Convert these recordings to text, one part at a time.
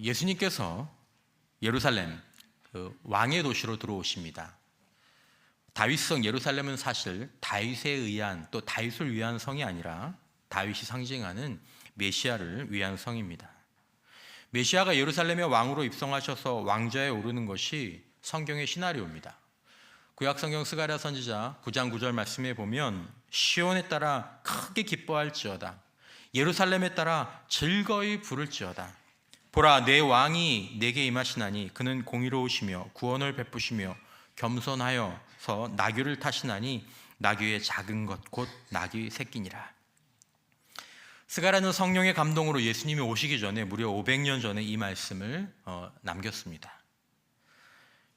예수님께서 예루살렘 왕의 도시로 들어오십니다. 다윗성 예루살렘은 사실 다윗에 의한 또 다윗을 위한 성이 아니라 다윗이 상징하는 메시아를 위한 성입니다. 메시아가 예루살렘의 왕으로 입성하셔서 왕좌에 오르는 것이 성경의 시나리오입니다. 구약성경 스가랴 선지자 9장 9절 말씀에 보면 시온에 따라 크게 기뻐할지어다, 예루살렘에 따라 즐거이 부를지어다. 보라, 내 왕이 내게 임하시나니 그는 공의로우시며 구원을 베푸시며 겸손하여서 나귀를 타시나니 나귀의 작은 것 곧 나귀 새끼니라. 스가랴는 성령의 감동으로 예수님이 오시기 전에 무려 500년 전에 이 말씀을 남겼습니다.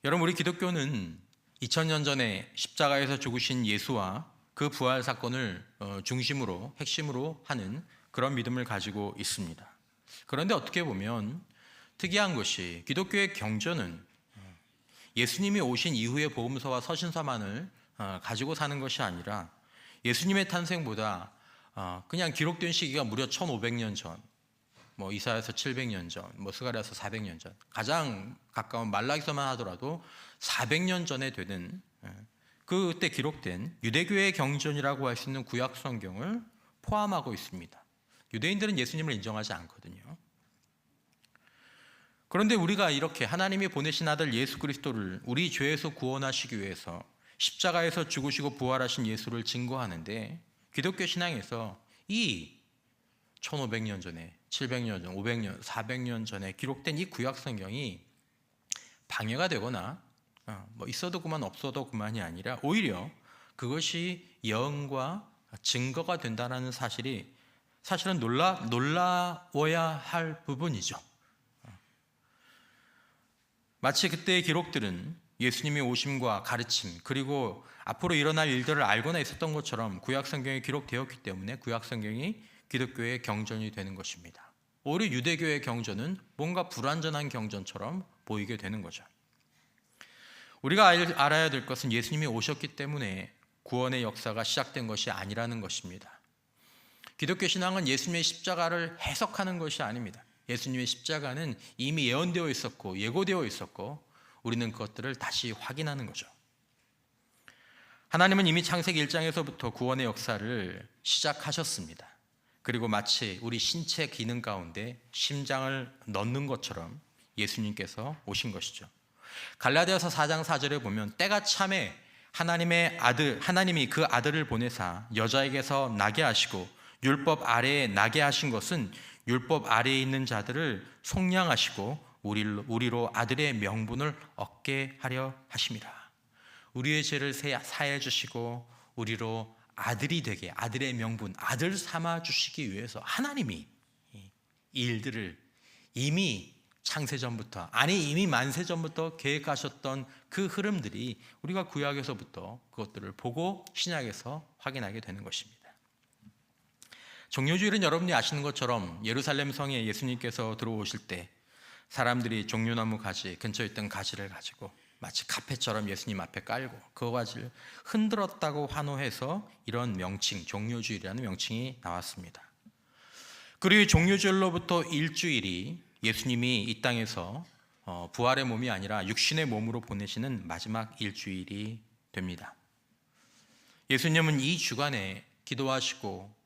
여러분, 우리 기독교는 2000년 전에 십자가에서 죽으신 예수와 그 부활 사건을 중심으로 핵심으로 하는 그런 믿음을 가지고 있습니다. 그런데 어떻게 보면 특이한 것이 기독교의 경전은 예수님이 오신 이후의 복음서와 서신서만을 가지고 사는 것이 아니라 예수님의 탄생보다 그냥 기록된 시기가 무려 1500년 전, 이사야서 700년 전, 스가랴서 400년 전, 가장 가까운 말라기서만 하더라도 400년 전에 되는 그때 기록된 유대교의 경전이라고 할 수 있는 구약 성경을 포함하고 있습니다. 유대인들은 예수님을 인정하지 않거든요. 그런데 우리가 이렇게 하나님이 보내신 아들 예수 그리스도를 우리 죄에서 구원하시기 위해서 십자가에서 죽으시고 부활하신 예수를 증거하는데, 기독교 신앙에서 이 1500년 전에, 700년 전, 500년, 400년 전에 기록된 이 구약 성경이 방해가 되거나 있어도 그만 없어도 그만이 아니라 오히려 그것이 예언과 증거가 된다는 사실은 놀라워야 할 부분이죠. 마치 그때의 기록들은 예수님의 오심과 가르침 그리고 앞으로 일어날 일들을 알고나 있었던 것처럼 구약 성경에 기록되었기 때문에 구약 성경이 기독교의 경전이 되는 것입니다. 오히려 유대교의 경전은 뭔가 불완전한 경전처럼 보이게 되는 거죠. 우리가 알아야 될 것은 예수님이 오셨기 때문에 구원의 역사가 시작된 것이 아니라는 것입니다. 기독교 신앙은 예수님의 십자가를 해석하는 것이 아닙니다. 예수님의 십자가는 이미 예언되어 있었고 예고되어 있었고 우리는 그것들을 다시 확인하는 거죠. 하나님은 이미 창세기 1장에서부터 구원의 역사를 시작하셨습니다. 그리고 마치 우리 신체 기능 가운데 심장을 넣는 것처럼 예수님께서 오신 것이죠. 갈라디아서 4장 4절에 보면 때가 참에 하나님이 그 아들을 보내사 여자에게서 나게 하시고 율법 아래에 나게 하신 것은 율법 아래에 있는 자들을 속량하시고 우리로 아들의 명분을 얻게 하려 하심이라. 우리의 죄를 사해 주시고 우리로 아들이 되게, 아들의 명분, 아들 삼아 주시기 위해서 하나님이 이 일들을 이미 창세전부터, 이미 만세전부터 계획하셨던 그 흐름들이 우리가 구약에서부터 그것들을 보고 신약에서 확인하게 되는 것입니다. 종려주일은 여러분이 아시는 것처럼 예루살렘 성에 예수님께서 들어오실 때 사람들이 종려나무 가지, 근처에 있던 가지를 가지고 마치 카펫처럼 예수님 앞에 깔고 그 가지를 흔들었다고 환호해서 이런 명칭, 종려주일이라는 명칭이 나왔습니다. 그리고 종려주일로부터 일주일이 예수님이 이 땅에서 부활의 몸이 아니라 육신의 몸으로 보내시는 마지막 일주일이 됩니다. 예수님은 이 주간에 기도하시고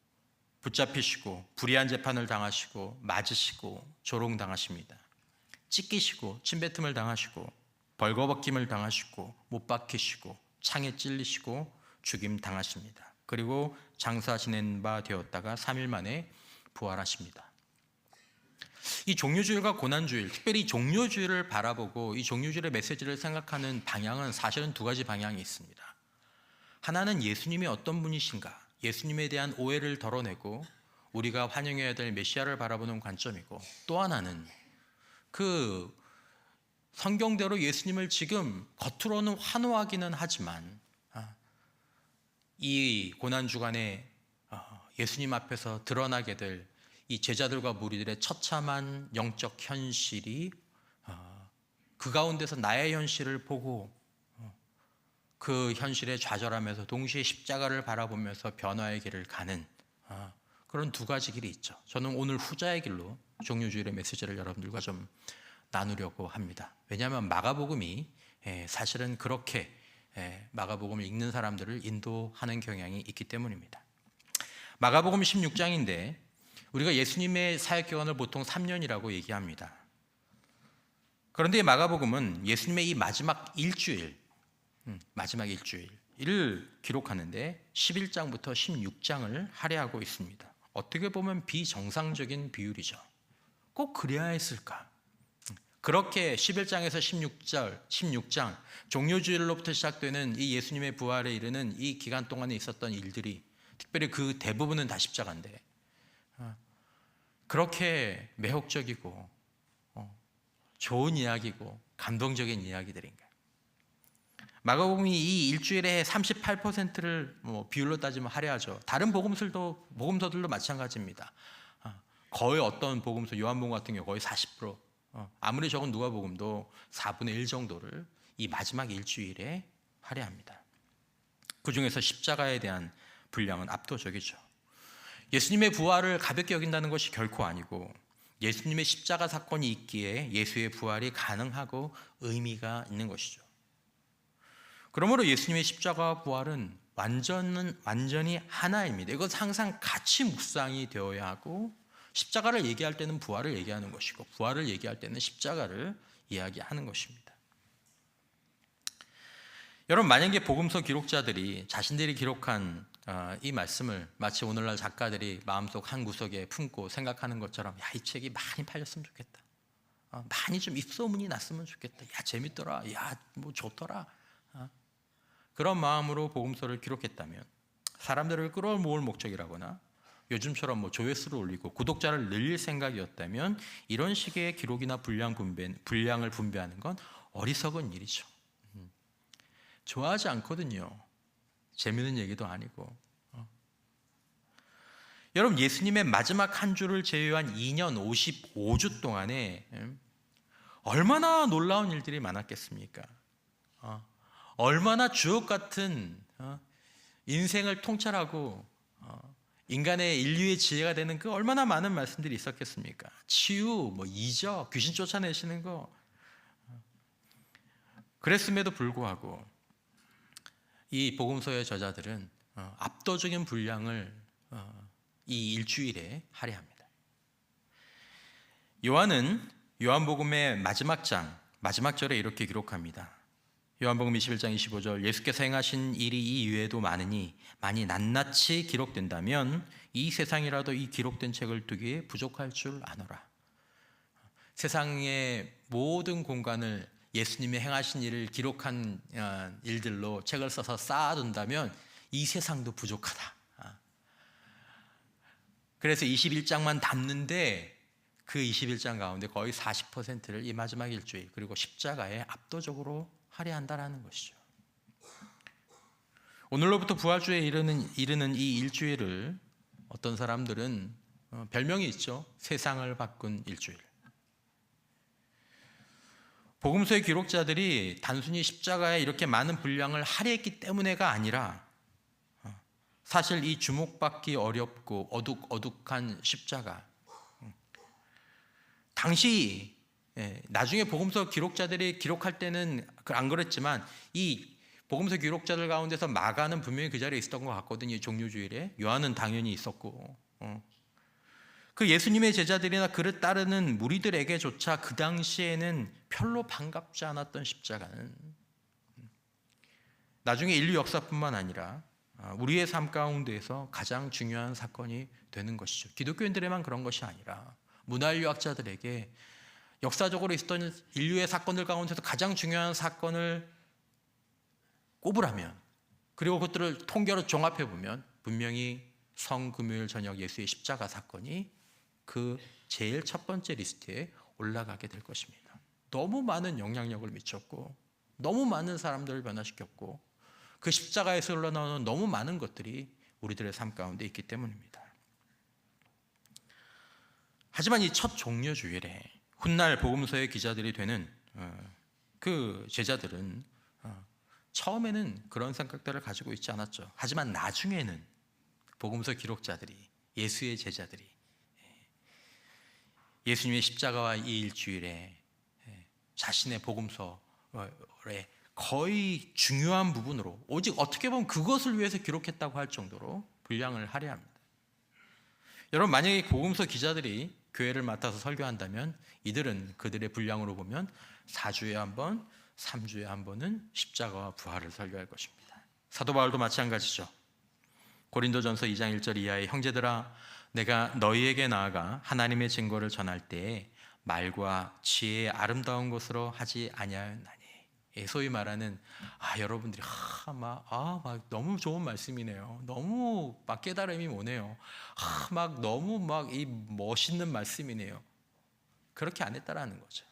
붙잡히시고 불의한 재판을 당하시고 맞으시고 조롱당하십니다. 찢기시고 침뱉음을 당하시고 벌거벗김을 당하시고 못 박히시고 창에 찔리시고 죽임 당하십니다. 그리고 장사 지낸 바 되었다가 3일 만에 부활하십니다. 이 종려주일과 고난주일, 특별히 종려주일을 바라보고 이 종려주일의 메시지를 생각하는 방향은 사실은 두 가지 방향이 있습니다. 하나는 예수님이 어떤 분이신가, 예수님에 대한 오해를 덜어내고 우리가 환영해야 될 메시아를 바라보는 관점이고, 또 하나는 그 성경대로 예수님을 지금 겉으로는 환호하기는 하지만 이 고난주간에 예수님 앞에서 드러나게 될 이 제자들과 무리들의 처참한 영적 현실이 그 가운데서 나의 현실을 보고 그 현실에 좌절하면서 동시에 십자가를 바라보면서 변화의 길을 가는 그런 두 가지 길이 있죠. 저는 오늘 후자의 길로 종료주일의 메시지를 여러분들과 좀 나누려고 합니다. 왜냐하면 마가복음이 사실은 그렇게 마가복음을 읽는 사람들을 인도하는 경향이 있기 때문입니다. 마가복음 16장인데 우리가 예수님의 사역기간을 보통 3년이라고 얘기합니다. 그런데 마가복음은 예수님의 이 마지막 일주일을 기록하는데 11장부터 16장을 할애하고 있습니다. 어떻게 보면 비정상적인 비율이죠. 꼭 그래야 했을까? 그렇게 11장에서 16장 종료주일로부터 시작되는 이 예수님의 부활에 이르는 이 기간 동안에 있었던 일들이, 특별히 그 대부분은 다 십자가인데, 그렇게 매혹적이고 좋은 이야기고 감동적인 이야기들인가? 마가복음이 이 일주일에 38%를 비율로 따지면 할애하죠. 다른 복음서들도 마찬가지입니다. 거의 어떤 복음서, 요한복음 같은 경우 거의 40%, 아무리 적은 누가복음도 4분의 1 정도를 이 마지막 일주일에 할애합니다. 그 중에서 십자가에 대한 분량은 압도적이죠. 예수님의 부활을 가볍게 여긴다는 것이 결코 아니고, 예수님의 십자가 사건이 있기에 예수의 부활이 가능하고 의미가 있는 것이죠. 그러므로 예수님의 십자가와 부활은 완전히 하나입니다. 이것은 항상 같이 묵상이 되어야 하고, 십자가를 얘기할 때는 부활을 얘기하는 것이고, 부활을 얘기할 때는 십자가를 이야기하는 것입니다. 여러분, 만약에 복음서 기록자들이 자신들이 기록한 이 말씀을 마치 오늘날 작가들이 마음속 한 구석에 품고 생각하는 것처럼, 야, 이 책이 많이 팔렸으면 좋겠다, 많이 좀 입소문이 났으면 좋겠다, 야, 재밌더라, 야, 뭐 좋더라, 그런 마음으로 복음서를 기록했다면, 사람들을 끌어모을 목적이라거나 요즘처럼 조회수를 올리고 구독자를 늘릴 생각이었다면, 이런 식의 기록이나 분량을 분배하는 건 어리석은 일이죠. 좋아하지 않거든요. 재미있는 얘기도 아니고. 여러분, 예수님의 마지막 한 주를 제외한 2년 55주 동안에 얼마나 놀라운 일들이 많았겠습니까? 얼마나 주옥 같은 인생을 통찰하고 인간의 인류의 지혜가 되는 그 얼마나 많은 말씀들이 있었겠습니까? 치유, 이적, 귀신 쫓아내시는 거. 그랬음에도 불구하고 이 복음서의 저자들은 압도적인 분량을 이 일주일에 할애합니다. 요한은 요한복음의 마지막 절에 이렇게 기록합니다. 요한복음 21장 25절, 예수께서 행하신 일이 이 이외에도 많으니 많이 낱낱이 기록된다면 이 세상이라도 이 기록된 책을 두기에 부족할 줄 아노라. 세상의 모든 공간을 예수님이 행하신 일을 기록한 일들로 책을 써서 쌓아둔다면 이 세상도 부족하다. 그래서 21장만 담는데 그 21장 가운데 거의 40%를 이 마지막 일주일, 그리고 십자가에 압도적으로 할애한다라는 것이죠. 오늘로부터 부활주에 이르는 이 일주일을 어떤 사람들은 별명이 있죠. 세상을 바꾼 일주일. 복음서의 기록자들이 단순히 십자가에 이렇게 많은 분량을 할애했기 때문에가 아니라, 사실 이 주목받기 어렵고 어둑어둑한 십자가, 당시 나중에 복음서 기록자들이 기록할 때는 안 그랬지만 이 복음서 기록자들 가운데서 마가는 분명히 그 자리에 있었던 것 같거든요. 종료주일에. 요한은 당연히 있었고, 그 예수님의 제자들이나 그를 따르는 무리들에게조차 그 당시에는 별로 반갑지 않았던 십자가는 나중에 인류 역사뿐만 아니라 우리의 삶 가운데에서 가장 중요한 사건이 되는 것이죠. 기독교인들에만 그런 것이 아니라 문화인류학자들에게 역사적으로 있었던 인류의 사건들 가운데서 가장 중요한 사건을 꼽으라면, 그리고 그것들을 통계로 종합해 보면 분명히 성금요일 저녁 예수의 십자가 사건이 그 제일 첫 번째 리스트에 올라가게 될 것입니다. 너무 많은 영향력을 미쳤고, 너무 많은 사람들을 변화시켰고, 그 십자가에서 흘러나오는 너무 많은 것들이 우리들의 삶 가운데 있기 때문입니다. 하지만 이 첫 종료주일에 훗날 복음서의 기자들이 되는 그 제자들은 처음에는 그런 생각들을 가지고 있지 않았죠. 하지만 나중에는 복음서 기록자들이 예수의 제자들이 예수님의 십자가와 이 일주일에 자신의 복음서의 거의 중요한 부분으로, 오직 어떻게 보면 그것을 위해서 기록했다고 할 정도로 분량을 할애합니다. 여러분, 만약에 복음서 기자들이 교회를 맡아서 설교한다면 이들은 그들의 분량으로 보면 4주에 한 번, 3주에 한 번은 십자가와 부활을 설교할 것입니다. 사도 바울도 마찬가지죠. 고린도전서 2장 1절 이하의 형제들아, 내가 너희에게 나아가 하나님의 증거를 전할 때에 말과 지혜의 아름다운 것으로 하지 아니하였나니. 소위 말하는 여러분들이 막 너무 좋은 말씀이네요. 너무 막 깨달음이 오네요. 막 너무 막 이 멋있는 말씀이네요. 그렇게 안 했다라는 거죠.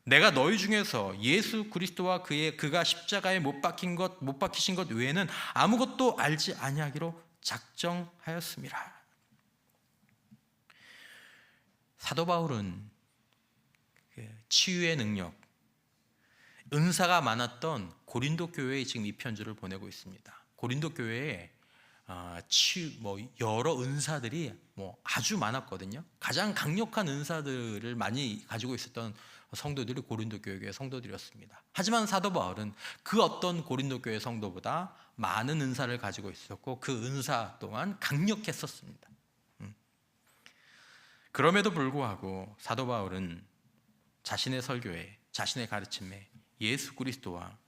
내가 너희 중에서 예수 그리스도와 그가 십자가에 못 박히신 것 외에는 아무것도 알지 아니하기로 작정하였음이라. 사도 바울은 치유의 능력, 은사가 많았던 고린도 교회에 지금 이 편지를 보내고 있습니다. 고린도 교회에 여러 은사들이 아주 많았거든요. 가장 강력한 은사들을 많이 가지고 있었던 성도들이 고린도 교회 성도들이었습니다. 하지만 사도 바울은 그 어떤 고린도 교회 성도보다 많은 은사를 가지고 있었고 그 은사 또한 강력했었습니다. 그럼에도 불구하고 사도 바울은 자신의 설교에, 자신의 가르침에 예수 그리스도와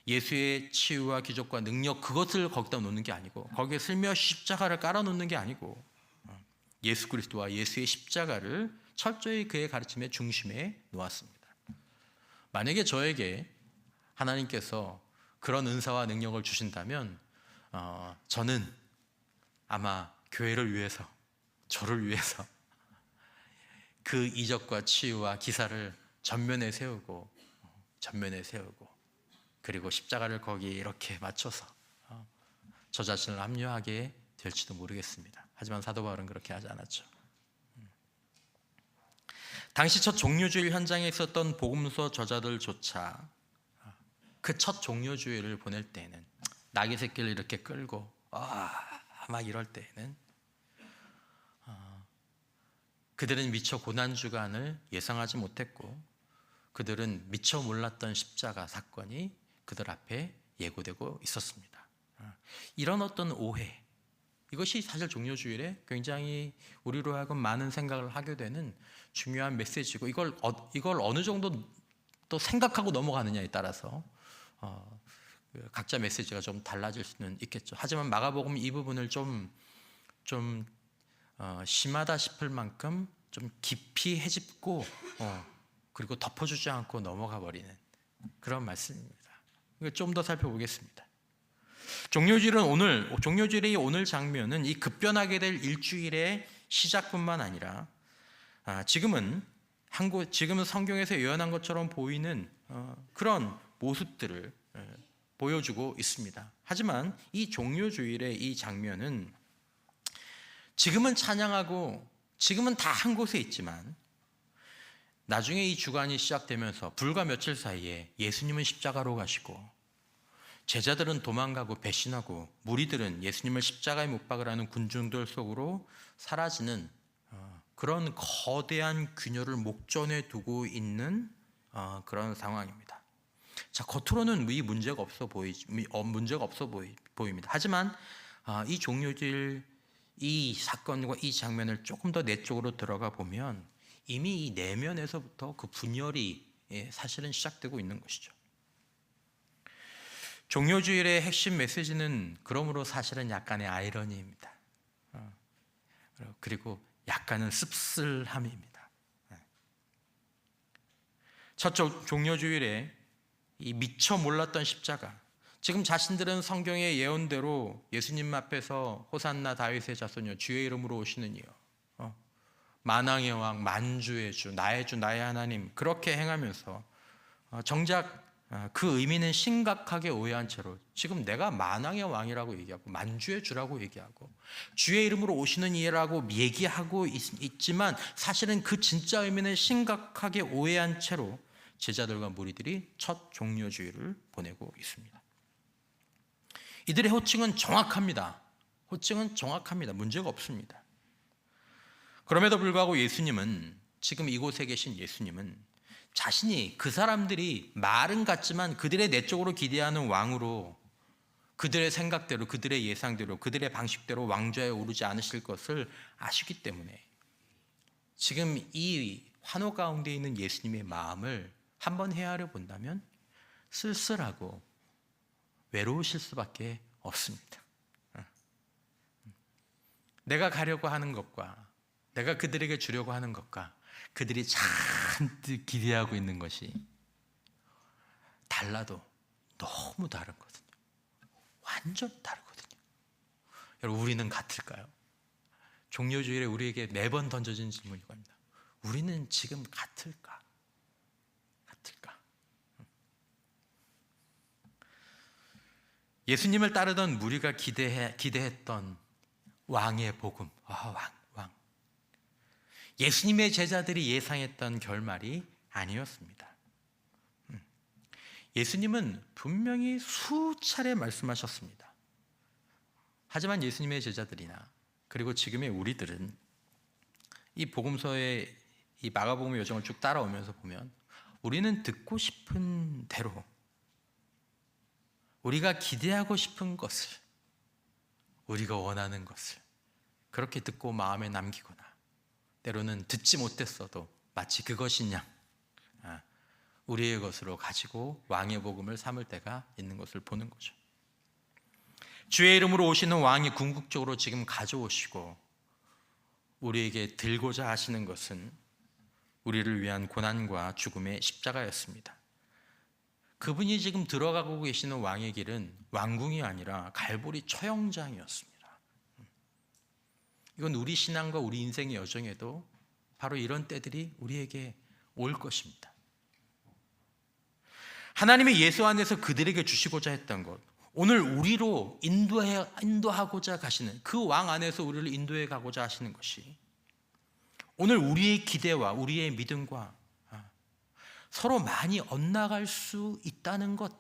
예수의 치유와 기적과 능력, 그것을 거기다 놓는 게 아니고, 거기에 슬며시 십자가를 깔아 놓는 게 아니고, 예수 그리스도와 예수의 십자가를 철저히 그의 가르침의 중심에 놓았습니다. 만약에 저에게 하나님께서 그런 은사와 능력을 주신다면 저는 아마 교회를 위해서, 저를 위해서 그 이적과 치유와 기사를 전면에 세우고 그리고 십자가를 거기에 이렇게 맞춰서 저 자신을 합류하게 될지도 모르겠습니다. 하지만 사도 바울은 그렇게 하지 않았죠. 당시 첫 종료주일 현장에 있었던 복음서 저자들조차 그 첫 종료주일을 보낼 때에는, 나귀 새끼를 이렇게 끌고 막 이럴 때에는 그들은 미처 고난주간을 예상하지 못했고, 그들은 미처 몰랐던 십자가 사건이 그들 앞에 예고되고 있었습니다. 이런 어떤 오해, 이것이 사실 종료주일에 굉장히 우리로 하여금 많은 생각을 하게 되는 중요한 메시지고, 이걸 어느 정도 또 생각하고 넘어가느냐에 따라서 각자 메시지가 좀 달라질 수는 있겠죠. 하지만 마가복음 이 부분을 좀 심하다 싶을 만큼 좀 깊이 헤집고 그리고 덮어주지 않고 넘어가 버리는 그런 말씀입니다. 좀 더 살펴보겠습니다. 종료주일의 오늘 장면은 이 급변하게 될 일주일의 시작뿐만 아니라 지금은 성경에서 예언한 것처럼 보이는 그런 모습들을 보여주고 있습니다. 하지만 이 종료주일의 이 장면은 지금은 찬양하고 지금은 다 한 곳에 있지만, 나중에 이 주간이 시작되면서 불과 며칠 사이에 예수님은 십자가로 가시고 제자들은 도망가고 배신하고 무리들은 예수님을 십자가에 못 박으라는 군중들 속으로 사라지는 그런 거대한 균열을 목전에 두고 있는 그런 상황입니다. 자, 겉으로는 이 문제가 없어 보입니다. 하지만 이 종료주일 이 사건과 이 장면을 조금 더 내적으로 들어가 보면 이미 이 내면에서부터 그 분열이 사실은 시작되고 있는 것이죠. 종료주일의 핵심 메시지는 그러므로 사실은 약간의 아이러니입니다. 그리고 약간은 씁쓸함입니다. 첫 종료주일에 이 미처 몰랐던 십자가, 지금 자신들은 성경의 예언대로 예수님 앞에서 호산나 다윗의 자손이여 주의 이름으로 오시는 이여, 만왕의 왕, 만주의 주, 나의 하나님, 그렇게 행하면서 정작 그 의미는 심각하게 오해한 채로 지금 내가 만왕의 왕이라고 얘기하고 만주의 주라고 얘기하고 주의 이름으로 오시는 이라고 얘기하고 있지만 사실은 그 진짜 의미는 심각하게 오해한 채로 제자들과 무리들이 첫 종료주일을 보내고 있습니다. 이들의 호칭은 정확합니다. 호칭은 정확합니다. 문제가 없습니다. 그럼에도 불구하고 예수님은, 지금 이곳에 계신 예수님은 자신이 그 사람들이 말은 같지만 그들의 내적으로 기대하는 왕으로, 그들의 생각대로, 그들의 예상대로, 그들의 방식대로 왕좌에 오르지 않으실 것을 아시기 때문에 지금 이 환호 가운데 있는 예수님의 마음을 한번 헤아려 본다면 쓸쓸하고 외로우실 수밖에 없습니다. 내가 가려고 하는 것과 내가 그들에게 주려고 하는 것과 그들이 잔뜩 기대하고 있는 것이 달라도 너무 다르거든요. 완전 다르거든요. 여러분, 우리는 같을까요? 종료주일에 우리에게 매번 던져진 질문이 이겁니다. 우리는 지금 같을까? 같을까? 예수님을 따르던 무리가 기대했던 왕의 복음, 왕. 예수님의 제자들이 예상했던 결말이 아니었습니다. 예수님은 분명히 수차례 말씀하셨습니다. 하지만 예수님의 제자들이나 그리고 지금의 우리들은 이 복음서의 이 마가복음의 여정을 쭉 따라오면서 보면 우리는 듣고 싶은 대로, 우리가 기대하고 싶은 것을, 우리가 원하는 것을 그렇게 듣고 마음에 남기거나, 때로는 듣지 못했어도 마치 그것인 양 우리의 것으로 가지고 왕의 복음을 삼을 때가 있는 것을 보는 거죠. 주의 이름으로 오시는 왕이 궁극적으로 지금 가져오시고 우리에게 들고자 하시는 것은 우리를 위한 고난과 죽음의 십자가였습니다. 그분이 지금 들어가고 계시는 왕의 길은 왕궁이 아니라 갈보리 처형장이었습니다. 이건 우리 신앙과 우리 인생의 여정에도 바로 이런 때들이 우리에게 올 것입니다. 하나님의 예수 안에서 그들에게 주시고자 했던 것, 오늘 우리로 인도하고자 가시는 그 왕 안에서 우리를 인도해 가고자 하시는 것이 오늘 우리의 기대와 우리의 믿음과 서로 많이 엇나갈 수 있다는 것,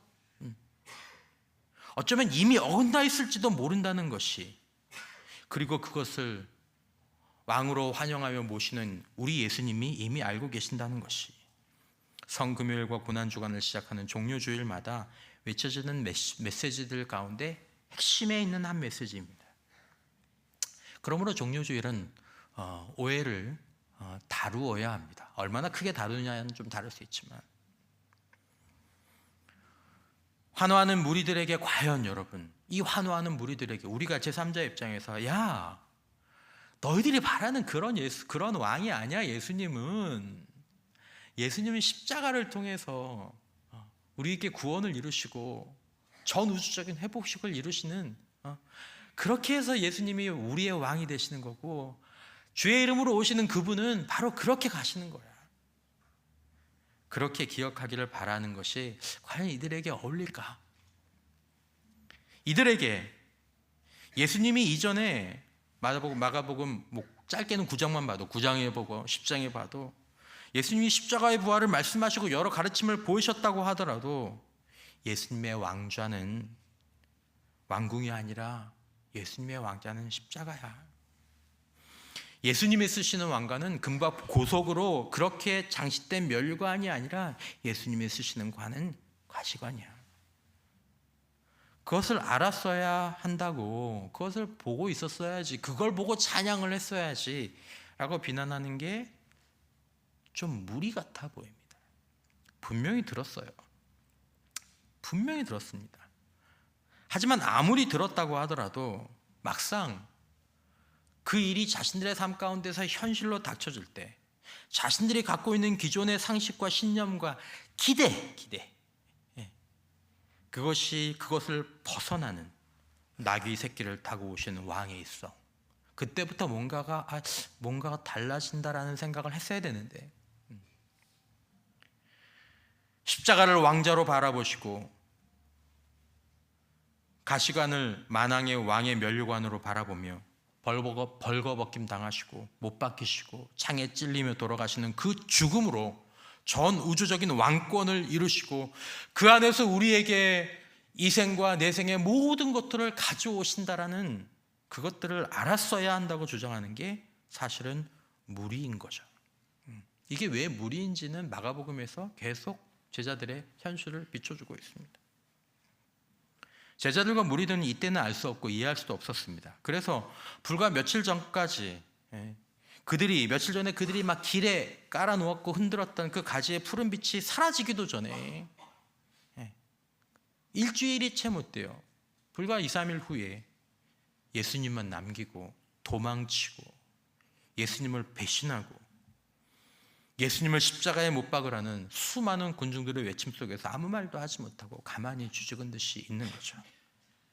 어쩌면 이미 어긋나 있을지도 모른다는 것이, 그리고 그것을 왕으로 환영하며 모시는 우리 예수님이 이미 알고 계신다는 것이 성금요일과 고난주간을 시작하는 종료주일마다 외쳐지는 메시지들 가운데 핵심에 있는 한 메시지입니다. 그러므로 종료주일은 오해를 다루어야 합니다. 얼마나 크게 다루냐는 좀 다를 수 있지만, 환호하는 무리들에게 과연 여러분, 이 환호하는 무리들에게 우리가 제3자 입장에서 야, 너희들이 바라는 그런 왕이 아니야. 예수님은 십자가를 통해서 우리에게 구원을 이루시고 전 우주적인 회복식을 이루시는, 그렇게 해서 예수님이 우리의 왕이 되시는 거고, 주의 이름으로 오시는 그분은 바로 그렇게 가시는 거야. 그렇게 기억하기를 바라는 것이 과연 이들에게 어울릴까? 이들에게 예수님이 이전에 마가복음 짧게는 9장만 봐도, 9장에 보고 10장에 봐도 예수님이 십자가의 부활을 말씀하시고 여러 가르침을 보이셨다고 하더라도 예수님의 왕좌는 왕궁이 아니라 예수님의 왕좌는 십자가야. 예수님이 쓰시는 왕관은 금과 고석으로 그렇게 장식된 멸관이 아니라 예수님이 쓰시는 관은 과시관이야. 그것을 알았어야 한다고, 그것을 보고 있었어야지, 그걸 보고 찬양을 했어야지 라고 비난하는 게 좀 무리 같아 보입니다. 분명히 들었어요. 분명히 들었습니다. 하지만 아무리 들었다고 하더라도 막상 그 일이 자신들의 삶 가운데서 현실로 닥쳐질 때 자신들이 갖고 있는 기존의 상식과 신념과 기대, 그것을 벗어나는 나귀 새끼를 타고 오시는 왕에 있어 그때부터 뭔가가 달라진다라는 생각을 했어야 되는데, 십자가를 왕자로 바라보시고 가시관을 만왕의 왕의 면류관으로 바라보며 벌거벗김 당하시고 못 박히시고 창에 찔리며 돌아가시는 그 죽음으로 전 우주적인 왕권을 이루시고 그 안에서 우리에게 이 생과 내생의 모든 것들을 가져오신다라는 그것들을 알았어야 한다고 주장하는 게 사실은 무리인 거죠. 이게 왜 무리인지는 마가복음에서 계속 제자들의 현실을 비춰주고 있습니다. 제자들과 무리들은 이때는 알 수 없고 이해할 수도 없었습니다. 그래서 불과 며칠 전까지 며칠 전에 그들이 막 길에 깔아놓았고 흔들었던 그 가지의 푸른 빛이 사라지기도 전에 일주일이 채 못 돼요. 불과 2, 3일 후에 예수님만 남기고 도망치고 예수님을 배신하고 예수님을 십자가에 못 박으라는 수많은 군중들의 외침 속에서 아무 말도 하지 못하고 가만히 주죽은 듯이 있는 거죠.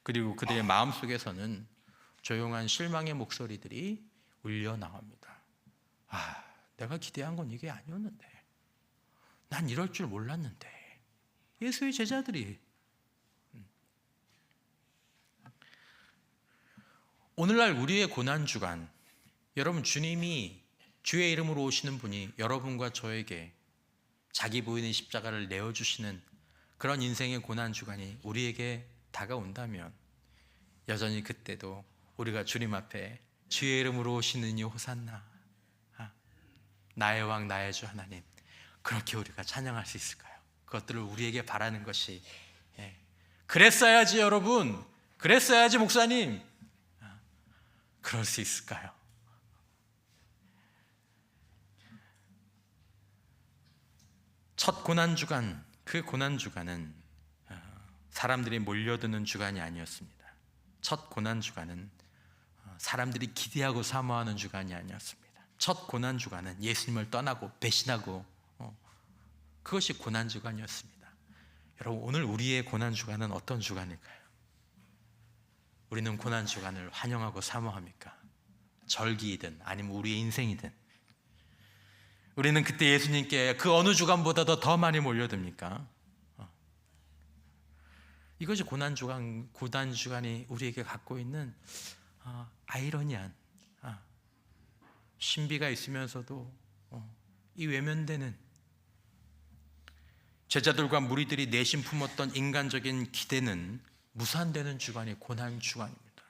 그리고 그들의 마음속에서는 조용한 실망의 목소리들이 울려 나옵니다. 내가 기대한 건 이게 아니었는데, 난 이럴 줄 몰랐는데. 예수의 제자들이. 오늘날 우리의 고난주간, 여러분, 주님이 주의 이름으로 오시는 분이 여러분과 저에게 자기 보이는 십자가를 내어주시는 그런 인생의 고난주간이 우리에게 다가온다면 여전히 그때도 우리가 주님 앞에 주의 이름으로 오시는 이 호산나, 나의 왕 나의 주 하나님, 그렇게 우리가 찬양할 수 있을까요? 그것들을 우리에게 바라는 것이 그랬어야지 여러분, 그랬어야지 목사님, 그럴 수 있을까요? 첫 고난주간, 그 고난주간은 사람들이 몰려드는 주간이 아니었습니다. 첫 고난주간은 사람들이 기대하고 사모하는 주간이 아니었습니다. 첫 고난주간은 예수님을 떠나고 배신하고 그것이 고난주간이었습니다. 여러분, 오늘 우리의 고난주간은 어떤 주간일까요? 우리는 고난주간을 환영하고 사모합니까? 절기이든 아니면 우리의 인생이든 우리는 그때 예수님께 그 어느 주간보다도 더 많이 몰려듭니까? 이것이 고난주간이 우리에게 갖고 있는 아이러니한 신비가 있으면서도 이 외면되는, 제자들과 무리들이 내심 품었던 인간적인 기대는 무산되는 주간이 고난주간입니다.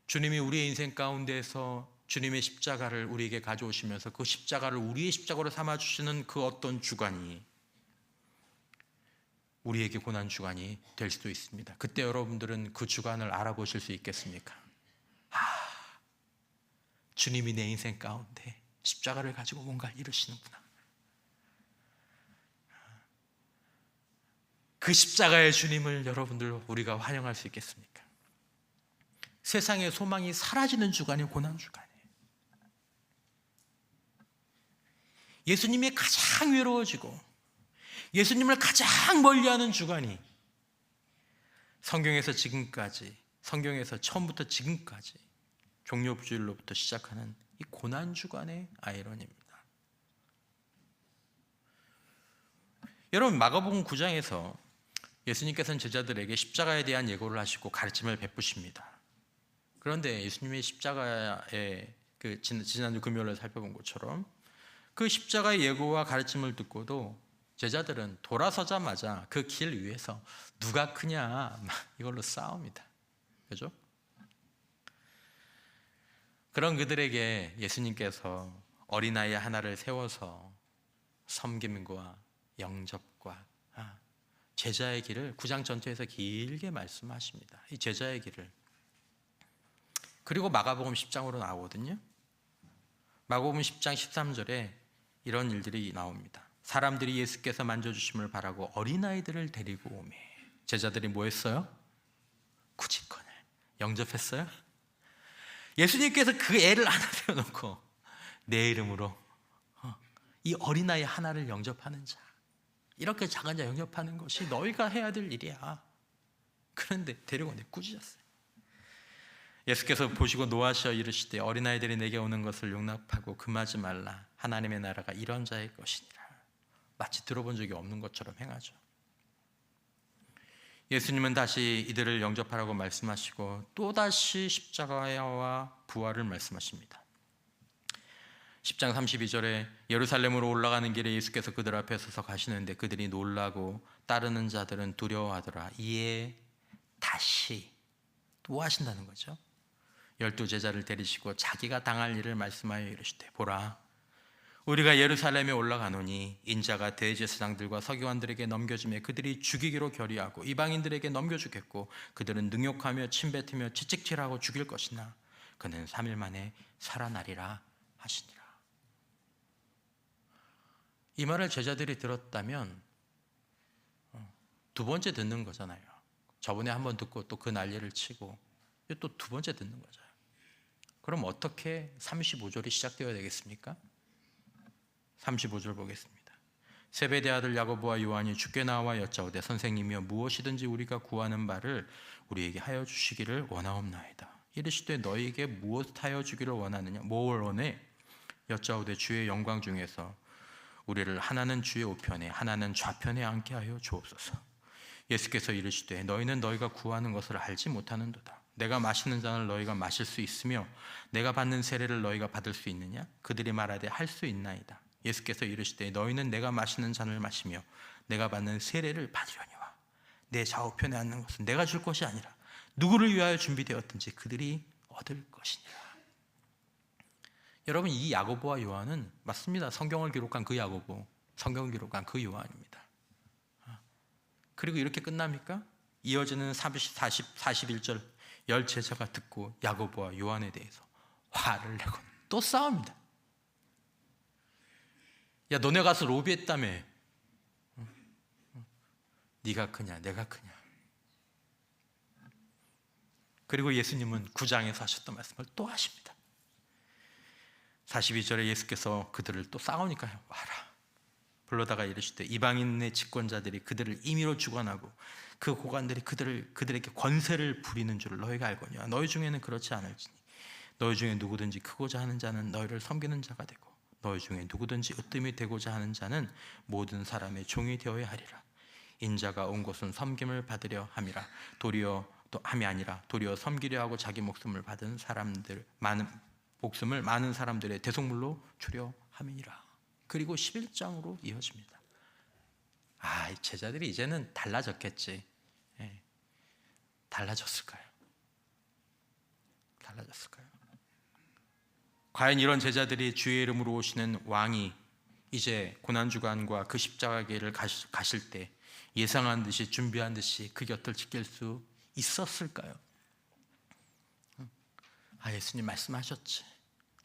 주님이 우리의 인생 가운데에서 주님의 십자가를 우리에게 가져오시면서 그 십자가를 우리의 십자가로 삼아주시는 그 어떤 주간이 우리에게 고난주간이 될 수도 있습니다. 그때 여러분들은 그 주간을 알아보실 수 있겠습니까? 주님이 내 인생 가운데 십자가를 가지고 뭔가 이루시는구나. 그 십자가의 주님을 여러분들 우리가 환영할 수 있겠습니까? 세상의 소망이 사라지는 주간이 고난주간이에요. 예수님이 가장 외로워지고 예수님을 가장 멀리하는 주간이 성경에서 처음부터 지금까지 종료부주일로부터 시작하는 이 고난주간의 아이러니입니다. 여러분, 마가복음 9장에서 예수님께서는 제자들에게 십자가에 대한 예고를 하시고 가르침을 베푸십니다. 그런데 예수님의 십자가의 지난주 금요일에 살펴본 것처럼 그 십자가의 예고와 가르침을 듣고도 제자들은 돌아서자마자 그 길 위에서 누가 크냐 이걸로 싸웁니다. 그죠? 그런 그들에게 예수님께서 어린아이 하나를 세워서 섬김과 영접과 제자의 길을 9장 전체에서 길게 말씀하십니다. 이 제자의 길을. 그리고 마가복음 10장으로 나오거든요. 마가복음 10장 13절에 이런 일들이 나옵니다. 사람들이 예수께서 만져주심을 바라고 어린아이들을 데리고 오매. 제자들이 뭐 했어요? 구직건을 영접했어요? 예수님께서 그 애를 하나 세워놓고 내 이름으로 이 어린아이 하나를 영접하는 자, 이렇게 작은 자 영접하는 것이 너희가 해야 될 일이야. 그런데 데리고 꾸짖었어요. 예수께서 보시고 노하시어 이르시되 어린아이들이 내게 오는 것을 용납하고 금하지 말라. 하나님의 나라가 이런 자의 것이니라. 마치 들어본 적이 없는 것처럼 행하죠. 예수님은 다시 이들을 영접하라고 말씀하시고 또다시 십자가와 부활을 말씀하십니다. 10장 32절에 예루살렘으로 올라가는 길에 예수께서 그들 앞에 서서 가시는데 그들이 놀라고 따르는 자들은 두려워하더라. 이에 다시 뭐 하신다는 거죠? 12제자를 데리시고 자기가 당할 일을 말씀하여 이르시되 보라 우리가 예루살렘에 올라가노니 인자가 대제사장들과 서기관들에게 넘겨주매 그들이 죽이기로 결의하고 이방인들에게 넘겨주겠고 그들은 능욕하며 침뱉으며 채찍질하고 죽일 것이나 그는 3일 만에 살아나리라 하시니라. 이 말을 제자들이 들었다면 두 번째 듣는 거잖아요. 저번에 한 번 듣고 또 그 난리를 치고 또 두 번째 듣는 거죠. 그럼 어떻게 35절이 시작되어야 되겠습니까? 35절 보겠습니다. 세베대 아들 야고보와 요한이 주께 나와 여짜오되 선생님이여 무엇이든지 우리가 구하는 바를 우리에게 하여 주시기를 원하옵나이다. 이르시되 너희에게 무엇 하여 주기를 원하느냐? 뭘 원해? 여짜오되 주의 영광 중에서 우리를 하나는 주의 우편에 하나는 좌편에 앉게 하여 주옵소서. 예수께서 이르시되 너희는 너희가 구하는 것을 알지 못하는도다. 내가 마시는 잔을 너희가 마실 수 있으며 내가 받는 세례를 너희가 받을 수 있느냐? 그들이 말하되 할 수 있나이다. 예수께서 이르시되 너희는 내가 마시는 잔을 마시며 내가 받는 세례를 받으려니와 내 좌우편에 앉는 것은 내가 줄 것이 아니라 누구를 위하여 준비되었든지 그들이 얻을 것이니라. 여러분 이 야고보와 요한은 맞습니다. 성경을 기록한 그 야고보, 성경을 기록한 그 요한입니다. 그리고 이렇게 끝납니까? 이어지는 41절 10제자가 듣고 야고보와 요한에 대해서 화를 내고 또 싸웁니다. 야 너네 가서 로비했다며. 네가 크냐 내가 크냐. 그리고 예수님은 9장에서 하셨던 말씀을 또 하십니다. 42절에 예수께서 그들을 또 싸우니까 와라. 불러다가 이르시되 이방인의 집권자들이 그들을 임의로 주관하고 그 고관들이 그들에게 권세를 부리는 줄을 너희가 알거니와 너희 중에는 그렇지 않을지니 너희 중에 누구든지 크고자 하는 자는 너희를 섬기는 자가 되고 너희 중에 누구든지 으뜸이 되고자 하는 자는 모든 사람의 종이 되어야 하리라. 인자가 온 곳은 섬김을 받으려 함이라 도리어 또 함이 아니라 도리어 섬기려 하고 자기 목숨을 받은 사람들 목숨을 많은 사람들의 대속물로 주려 함이니라. 그리고 11장으로 이어집니다. 이 제자들이 이제는 달라졌겠지. 달라졌을까요? 과연 이런 제자들이 주의 이름으로 오시는 왕이 이제 고난주간과 그 십자가길을 가실 때 예상한 듯이 준비한 듯이 그 곁을 지킬 수 있었을까요? 예수님 말씀하셨지.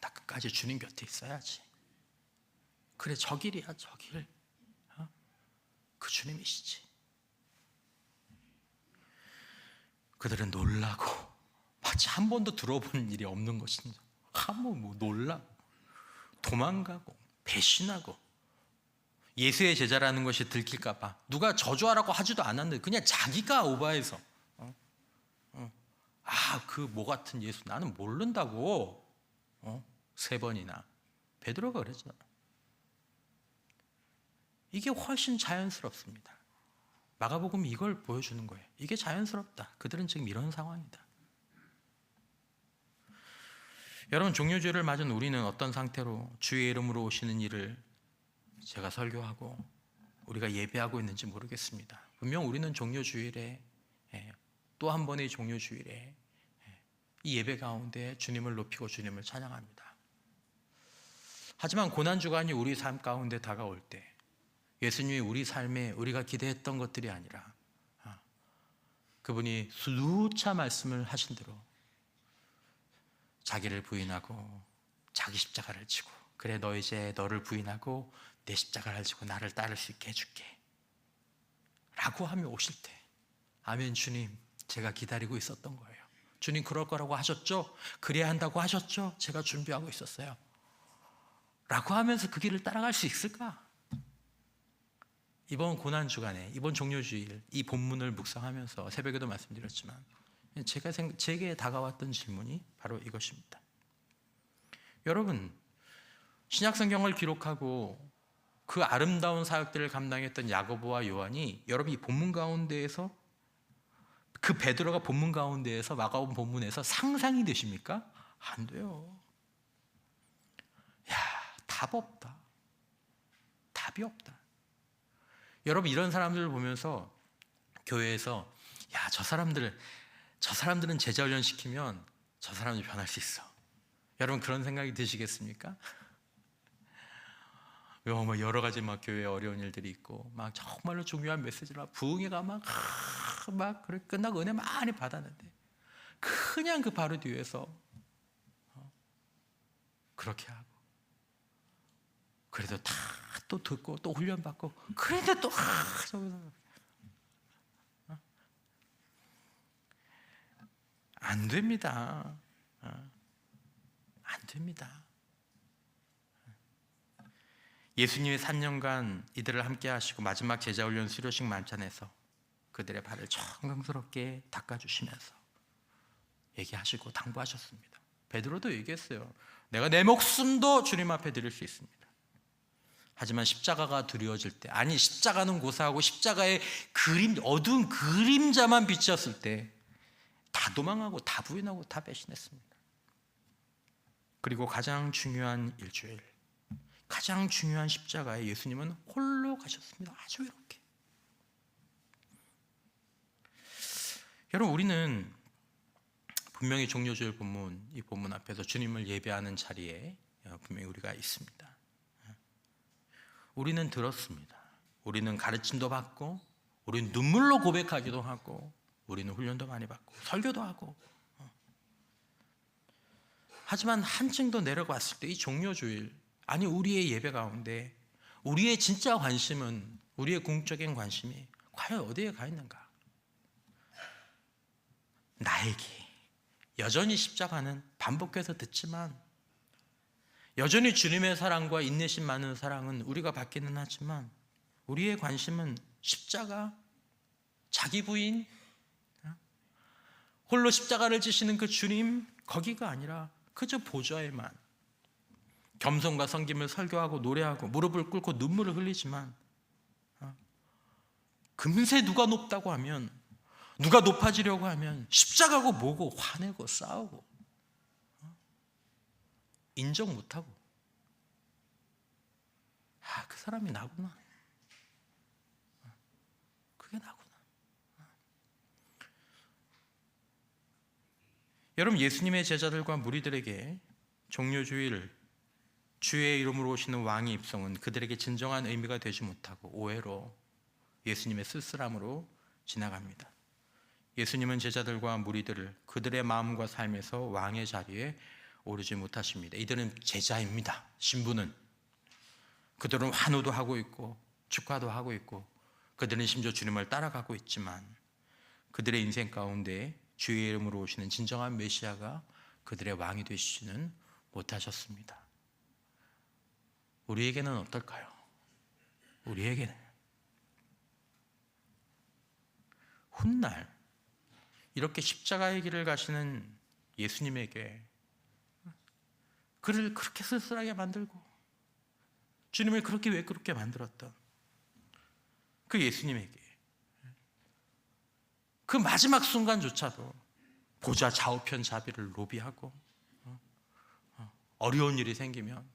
나 끝까지 주님 곁에 있어야지. 그래 저 길이야 저 길. 그 주님이시지. 그들은 놀라고 마치 한 번도 들어본 일이 없는 것인지 한번 놀라고 도망가고 배신하고 예수의 제자라는 것이 들킬까 봐 누가 저주하라고 하지도 않았는데 그냥 자기가 오바해서 그 뭐 같은 예수 나는 모른다고 3번이나 베드로가 그랬잖아. 이게 훨씬 자연스럽습니다. 마가복음이 이걸 보여주는 거예요. 이게 자연스럽다. 그들은 지금 이런 상황이다. 여러분 종료주일을 맞은 우리는 어떤 상태로 주의 이름으로 오시는 일을 제가 설교하고 우리가 예배하고 있는지 모르겠습니다. 분명 우리는 종료주일에 또 한 번의 종료주일에 이 예배 가운데 주님을 높이고 주님을 찬양합니다. 하지만 고난주간이 우리 삶 가운데 다가올 때 예수님이 우리 삶에 우리가 기대했던 것들이 아니라 그분이 수두차 말씀을 하신 대로 자기를 부인하고 자기 십자가를 지고 그래 너 이제 너를 부인하고 내 십자가를 지고 나를 따를 수 있게 해줄게 라고 하며 오실 때 아멘 주님 제가 기다리고 있었던 거예요. 주님 그럴 거라고 하셨죠? 그래야 한다고 하셨죠? 제가 준비하고 있었어요 라고 하면서 그 길을 따라갈 수 있을까? 이번 고난주간에 이번 종료주일 이 본문을 묵상하면서 새벽에도 말씀드렸지만 제게 다가왔던 질문이 바로 이것입니다. 여러분 신약성경을 기록하고 그 아름다운 사역들을 감당했던 야고보와 요한이 여러분 이 본문 가운데에서 그 베드로가 본문 가운데에서 마가복음 본문에서 상상이 되십니까? 안 돼요. 답이 없다. 여러분 이런 사람들을 보면서 교회에서 저 저 사람들은 제자 훈련 시키면 저 사람이 변할 수 있어. 여러분 그런 생각이 드시겠습니까? 뭐 여러 가지 막 교회에 어려운 일들이 있고 막 정말로 중요한 메시지를 부흥회가 막 그래 끝나고 은혜 많이 받았는데 그냥 그 바로 뒤에서 그렇게 하고 그래도 다 또 듣고 또 훈련 받고 그런데 또 저기서 안 됩니다. 안 됩니다. 예수님이 3년간 이들을 함께 하시고 마지막 제자훈련 수료식 만찬에서 그들의 발을 정성스럽게 닦아주시면서 얘기하시고 당부하셨습니다. 베드로도 얘기했어요. 내가 내 목숨도 주님 앞에 드릴 수 있습니다. 하지만 십자가가 두려워질 때, 아니 십자가는 고사하고 십자가의 어두운 그림자만 비쳤을 때 다 도망하고 다 부인하고 다 배신했습니다. 그리고 가장 중요한 일주일, 가장 중요한 십자가에 예수님은 홀로 가셨습니다. 아주 외롭게. 여러분 우리는 분명히 종료주일 본문, 이 본문 앞에서 주님을 예배하는 자리에 분명히 우리가 있습니다. 우리는 들었습니다. 우리는 가르침도 받고 우리는 눈물로 고백하기도 하고 우리는 훈련도 많이 받고 설교도 하고 하지만 한층 더 내려갔을 때 이 종료주일, 아니 우리의 예배 가운데 우리의 진짜 관심은, 우리의 궁극적인 관심이 과연 어디에 가 있는가? 나에게 여전히 십자가는 반복해서 듣지만, 여전히 주님의 사랑과 인내심 많은 사랑은 우리가 받기는 하지만 우리의 관심은 십자가, 자기 부인, 홀로 십자가를 지시는 그 주님, 거기가 아니라 그저 보좌에만 겸손과 섬김을 설교하고 노래하고 무릎을 꿇고 눈물을 흘리지만 금세 누가 높다고 하면, 누가 높아지려고 하면 십자가고 뭐고 화내고 싸우고 인정 못하고, 그 사람이 나구나, 그게 나구나. 여러분 예수님의 제자들과 무리들에게 종료주일, 주의 이름으로 오시는 왕의 입성은 그들에게 진정한 의미가 되지 못하고 오해로 예수님의 쓸쓸함으로 지나갑니다. 예수님은 제자들과 무리들을 그들의 마음과 삶에서 왕의 자리에 오르지 못하십니다. 이들은 제자입니다. 신부는. 그들은 환호도 하고 있고 축하도 하고 있고 그들은 심지어 주님을 따라가고 있지만 그들의 인생 가운데 주의 이름으로 오시는 진정한 메시아가 그들의 왕이 되시지는 못하셨습니다. 우리에게는 어떨까요? 우리에게는 훗날 이렇게 십자가의 길을 가시는 예수님에게 그를 그렇게 쓸쓸하게 만들고 주님을 그렇게 왜 그렇게 만들었던 그 예수님에게 그 마지막 순간조차도 보좌 좌우편 자비를 로비하고 어려운 일이 생기면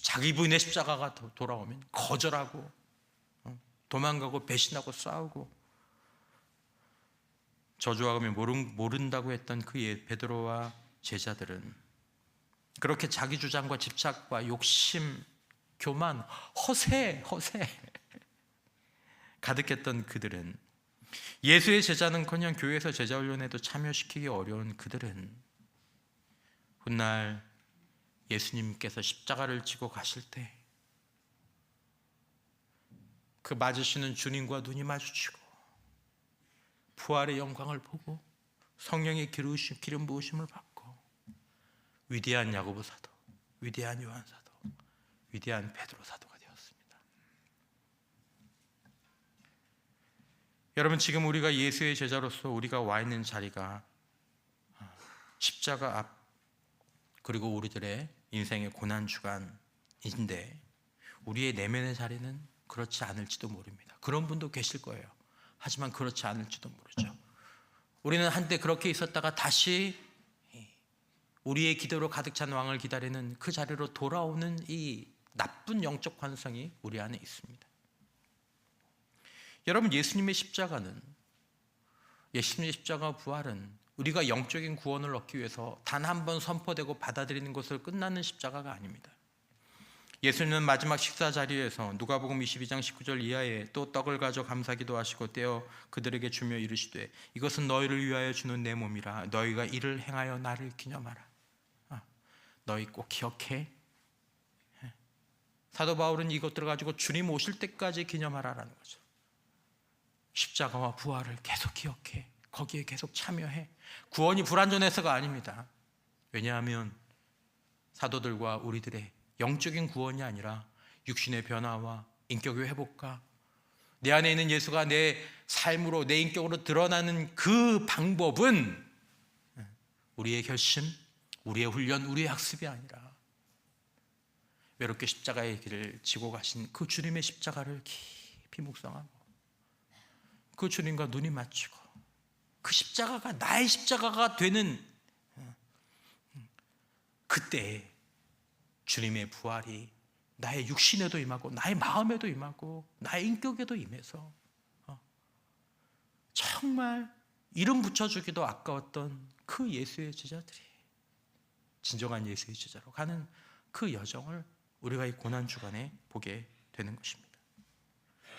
자기 부인의 십자가가 돌아오면 거절하고 도망가고 배신하고 싸우고 저주하며 모른다고 했던 그 베드로와 제자들은 그렇게 자기 주장과 집착과 욕심, 교만, 허세 가득했던 그들은, 예수의 제자는커녕 교회에서 제자 훈련에도 참여시키기 어려운 그들은 훗날 예수님께서 십자가를 지고 가실 때 그 맞으시는 주님과 눈이 마주치고 부활의 영광을 보고 성령의 기름 부으심을 받고 위대한 야고보 사도, 위대한 요한 사도, 위대한 베드로 사도가 되었습니다. 여러분 지금 우리가 예수의 제자로서 우리가 와 있는 자리가 십자가 앞, 그리고 우리들의 인생의 고난 주간인데 우리의 내면의 자리는 그렇지 않을지도 모릅니다. 그런 분도 계실 거예요. 하지만 그렇지 않을지도 모르죠. 우리는 한때 그렇게 있었다가 다시 우리의 기도로 가득 찬 왕을 기다리는 그 자리로 돌아오는 이 나쁜 영적 관성이 우리 안에 있습니다. 여러분 예수님의 십자가 부활은 우리가 영적인 구원을 얻기 위해서 단 한 번 선포되고 받아들이는 것을 끝나는 십자가가 아닙니다. 예수님은 마지막 식사 자리에서 누가복음 22장 19절 이하에 또 떡을 가져 감사기도 하시고 떼어 그들에게 주며 이르시되 이것은 너희를 위하여 주는 내 몸이라 너희가 이를 행하여 나를 기념하라. 너희 꼭 기억해. 사도 바울은 이것들을 가지고 주님 오실 때까지 기념하라라는 거죠. 십자가와 부활을 계속 기억해. 거기에 계속 참여해. 구원이 불완전해서가 아닙니다. 왜냐하면 사도들과 우리들의 영적인 구원이 아니라 육신의 변화와 인격의 회복과 내 안에 있는 예수가 내 삶으로 내 인격으로 드러나는 그 방법은 우리의 결심, 우리의 훈련, 우리의 학습이 아니라 외롭게 십자가의 길을 지고 가신 그 주님의 십자가를 깊이 묵상하고 그 주님과 눈이 맞추고 그 십자가가 나의 십자가가 되는 그때 주님의 부활이 나의 육신에도 임하고 나의 마음에도 임하고 나의 인격에도 임해서 정말 이름 붙여주기도 아까웠던 그 예수의 제자들이 진정한 예수의 제자로 가는 그 여정을 우리가 이 고난주간에 보게 되는 것입니다.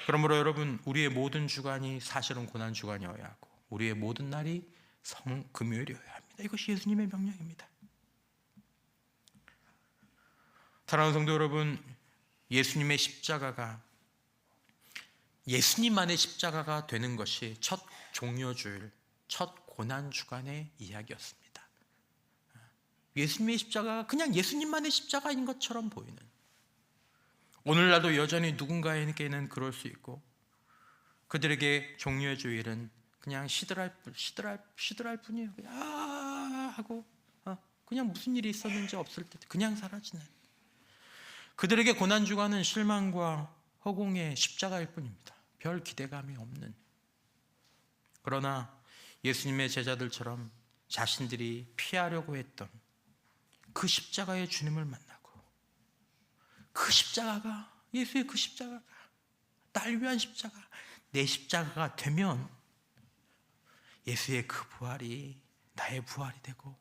그러므로 여러분, 우리의 모든 주간이 사실은 고난주간이어야 하고 우리의 모든 날이 성금요일이어야 합니다. 이것이 예수님의 명령입니다. 사랑하는 성도 여러분, 예수님의 십자가가 예수님만의 십자가가 되는 것이 첫 종려주일, 첫 고난주간의 이야기였습니다. 예수님의 십자가가 그냥 예수님만의 십자가인 것처럼 보이는, 오늘날도 여전히 누군가에게는 그럴 수 있고 그들에게 종려의 주일은 그냥 시들할 뿐이에요. 하고 그냥 무슨 일이 있었는지 없을 때 그냥 사라지는, 그들에게 고난주간은 실망과 허공의 십자가일 뿐입니다. 별 기대감이 없는. 그러나 예수님의 제자들처럼 자신들이 피하려고 했던 그 십자가의 주님을 만나고 그 십자가가, 예수의 그 십자가가 날 위한 십자가, 내 십자가가 되면 예수의 그 부활이 나의 부활이 되고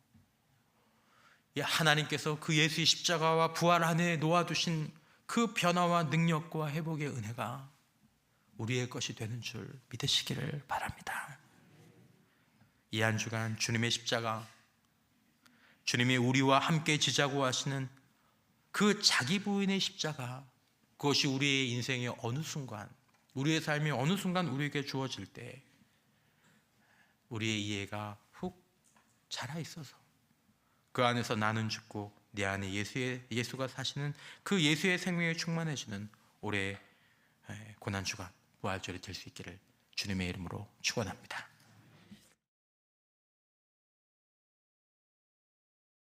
하나님께서 그 예수의 십자가와 부활 안에 놓아두신 그 변화와 능력과 회복의 은혜가 우리의 것이 되는 줄 믿으시기를 바랍니다. 이 한 주간 주님의 십자가, 주님이 우리와 함께 지자고 하시는 그 자기 부인의 십자가, 그것이 우리의 인생의 어느 순간, 우리의 삶이 어느 순간 우리에게 주어질 때 우리의 이해가 훅 자라 있어서 그 안에서 나는 죽고 내 안에 예수가 사시는 그 예수의 생명에 충만해지는 올해 고난주간 부활절이 될 수 있기를 주님의 이름으로 축원합니다.